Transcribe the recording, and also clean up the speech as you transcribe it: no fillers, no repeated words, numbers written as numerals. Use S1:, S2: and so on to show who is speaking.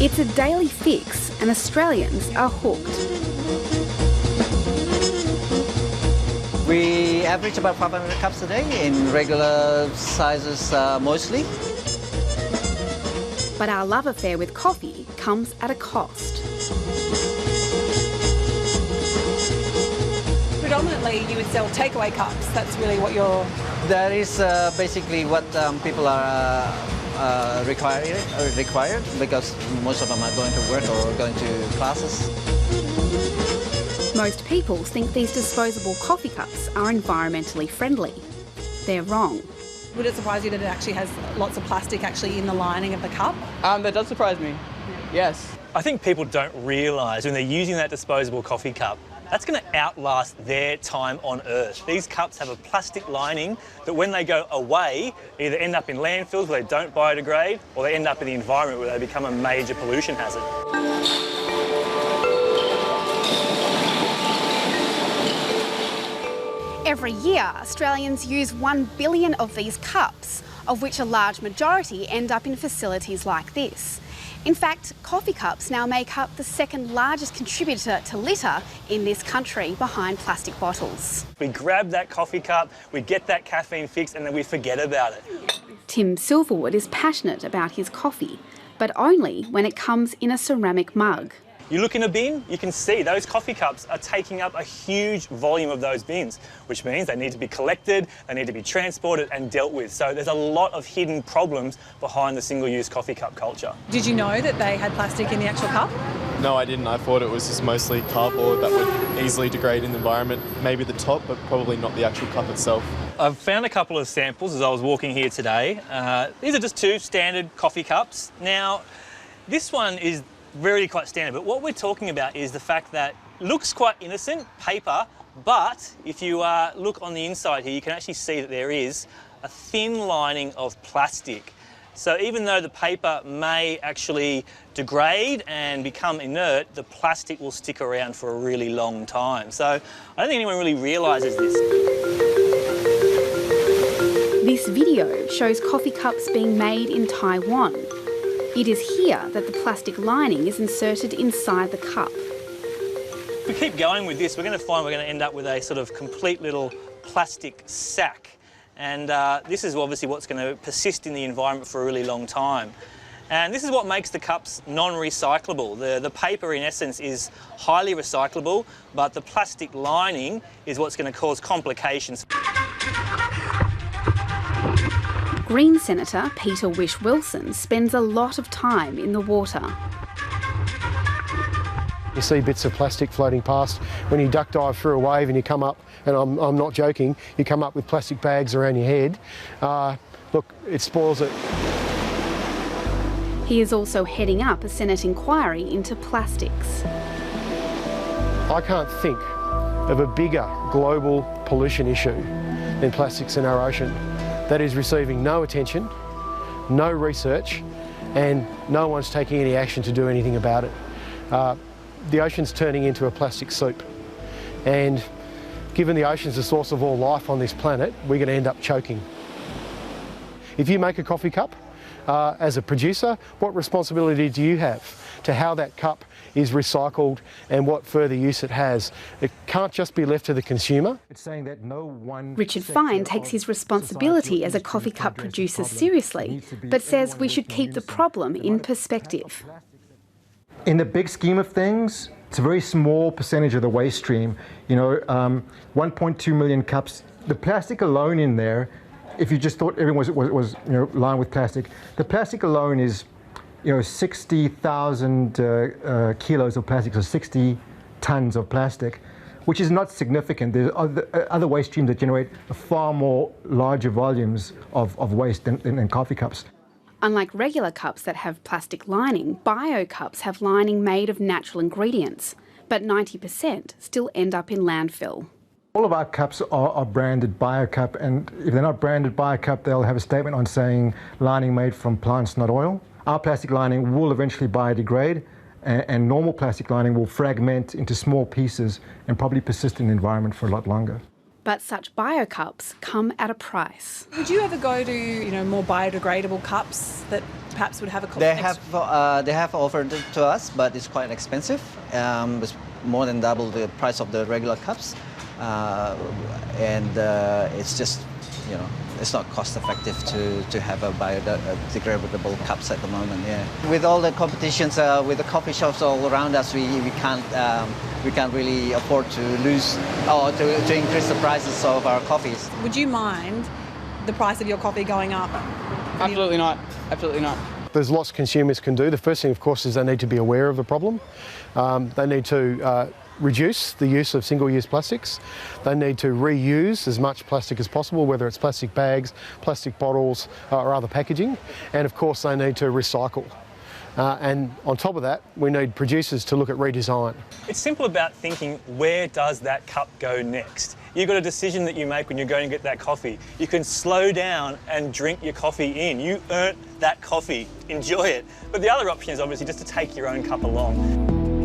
S1: It's a daily fix and Australians are hooked.
S2: We average about 500 cups a day in regular sizes mostly.
S1: But our love affair with coffee comes at a cost.
S3: Predominantly you would sell takeaway cups. That's really what you're...
S2: That is basically what people are required because most of them are going to work or going to classes.
S1: Most people think these disposable coffee cups are environmentally friendly. They're wrong.
S3: Would it surprise you that it actually has lots of plastic actually in the lining of the cup?
S4: That does surprise me, yes.
S5: I think people don't realise when they're using that disposable coffee cup, that's going to outlast their time on Earth. These cups have a plastic lining that when they go away, either end up in landfills where they don't biodegrade or they end up in the environment where they become a major pollution hazard.
S1: Every year, Australians use 1 billion of these cups, of which a large majority end up in facilities like this. In fact, coffee cups now make up the second largest contributor to litter in this country, behind plastic bottles.
S5: We grab that coffee cup, we get that caffeine fix, and then we forget about it.
S1: Tim Silverwood is passionate about his coffee, but only when it comes in a ceramic mug.
S5: You look in a bin, you can see those coffee cups are taking up a huge volume of those bins, which means they need to be collected, they need to be transported and dealt with. So there's a lot of hidden problems behind the single-use coffee cup culture.
S3: Did you know that they had plastic in the actual cup?
S6: No, I didn't. I thought it was just mostly cardboard that would easily degrade in the environment. Maybe the top, but probably not the actual cup itself.
S5: I've found a couple of samples as I was walking here today. These are just two standard coffee cups. Now, this one is really quite standard, but what we're talking about is the fact that it looks quite innocent, paper, but if you look on the inside here, you can actually see that there is a thin lining of plastic. So even though the paper may actually degrade and become inert, the plastic will stick around for a really long time. So I don't think anyone really realises this.
S1: This video shows coffee cups being made in Taiwan. It is here that the plastic lining is inserted inside the cup.
S5: If we keep going with this, we're going to find we're going to end up with a sort of complete little plastic sack. And this is obviously what's going to persist in the environment for a really long time. And this is what makes the cups non-recyclable. The paper, in essence, is highly recyclable, but the plastic lining is what's going to cause complications.
S1: Green Senator Peter WHISH-WILSON spends a lot of time in the water.
S7: You see bits of plastic floating past. When you duck dive through a wave and you come up, and I'm not joking, you come up with plastic bags around your head. Look, it spoils it.
S1: He is also heading up a Senate inquiry into plastics.
S7: I can't think of a bigger global pollution issue than plastics in our ocean that is receiving no attention, no research, and no one's taking any action to do anything about it. The ocean's turning into a plastic soup, and given the ocean's the source of all life on this planet, we're going to end up choking. If you make a coffee cup, as a producer, what responsibility do you have to how that cup is recycled and what further use it has? It can't just be left to the consumer. It's saying that no one
S1: Richard Fine takes his responsibility as a coffee cup producer seriously, but says we should keep the problem in perspective.
S8: In the big scheme of things, it's a very small percentage of the waste stream. 1.2 million cups. The plastic alone in there, if you just thought everyone was lined with plastic, the plastic alone is 60,000 kilos of plastic, so 60 tons of plastic, which is not significant. There's other waste streams that generate far more larger volumes of waste than coffee cups.
S1: Unlike regular cups that have plastic lining, bio cups have lining made of natural ingredients, but 90% still end up in landfill.
S8: All of our cups are branded BioCup, and if they're not branded BioCup, they'll have a statement on saying lining made from plants, not oil. Our plastic lining will eventually biodegrade, and normal plastic lining will fragment into small pieces and probably persist in the environment for a lot longer.
S1: But such bio cups come at a price.
S3: Would you ever go to more biodegradable cups that perhaps would have a cost.
S2: They have offered it to us, but it's quite expensive. It's more than double the price of the regular cups, and it's just, you know, it's not cost effective to have a biodegradable cups at the moment. Yeah, with all the competitions with the coffee shops all around us, we can't really afford to lose or to increase the prices of our coffees.
S3: Would you mind the price of your coffee going up?
S4: Absolutely not. Absolutely not.
S7: There's lots consumers can do. The first thing, of course, is they need to be aware of the problem. They need to reduce the use of single-use plastics. They need to reuse as much plastic as possible, whether it's plastic bags, plastic bottles, or other packaging. And of course, they need to recycle. And on top of that, we need producers to look at redesign.
S5: It's simple about thinking, where does that cup go next? You've got a decision that you make when you're going to get that coffee. You can slow down and drink your coffee in. You earned that coffee. Enjoy it. But the other option is obviously just to take your own cup along.